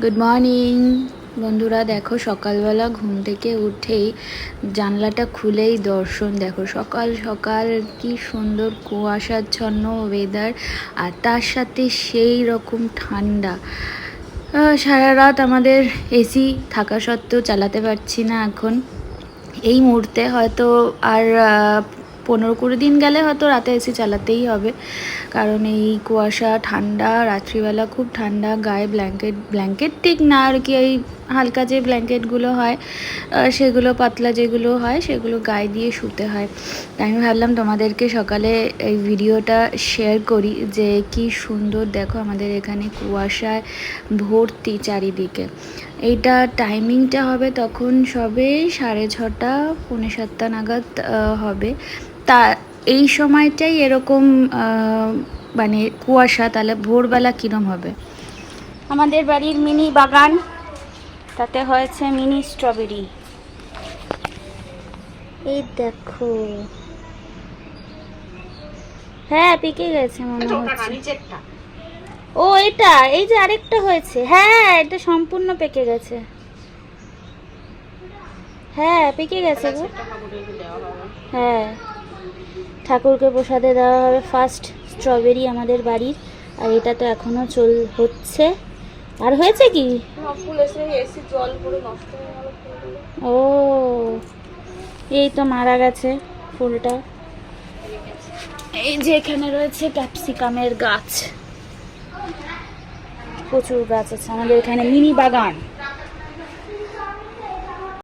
Good morning বন্ধুরা। দেখো সকালবেলা ঘুম থেকে উঠেই জানলাটা খুলেই দর্শন। দেখো সকাল সকাল কি সুন্দর কুয়াশাচ্ছন্ন ওয়েদার, আর তার সাথে সেই রকম ঠান্ডা। সারা রাত আমাদের এসি থাকা সত্ত্বেও চালাতে পারছি না এখন। এই মুহূর্তে হয়তো আর 15-20 দিন গেলে হয়তো রাতে এসি চালাতেই হবে, কারণ এই কুয়াশা, ঠান্ডা, রাত্রিবেলা খুব ঠান্ডা। গায়ে ব্ল্যাঙ্কেট ঠিক না আর কি, এই হালকা যে ব্ল্যাঙ্কেটগুলো হয় সেগুলো, পাতলা যেগুলো হয় সেগুলো গায়ে দিয়ে শুতে হয়। আমি ভাবলাম তোমাদেরকে সকালে এই ভিডিওটা শেয়ার করি যে কি সুন্দর দেখো আমাদের এখানে কুয়াশায় ভর্তি চারিদিকে। এইটা টাইমিংটা হবে তখন সবে 6:30, 6:45 নাগাদ হবে। তা এই সময়টাই এরকম মানে কুয়াশা, তাহলে ভোরবেলা কিরম হবে। আমাদের বাড়ির মিনি বাগান, তাতে হয়েছে মিনি স্ট্রবেরি। এই দেখো, হ্যাঁ পেকে গেছে মনে হচ্ছে। ও এটা, এই যে আরেকটা হয়েছে, হ্যাঁ এটা সম্পূর্ণ পেকে গেছে। হ্যাঁ পেকে গেছে গো। হ্যাঁ, ঠাকুরকে প্রসাদে দেওয়া হবে ফার্স্ট স্ট্রবেরি আমাদের বাড়ির। আর এটা তো এখনো হচ্ছে। আর হয়েছে কি, ও এই তো মারা গেছে ফুলটা। এই যে এখানে রয়েছে ক্যাপসিকামের গাছ, প্রচুর গাছ আছে আমাদের এখানে, মিনি বাগান।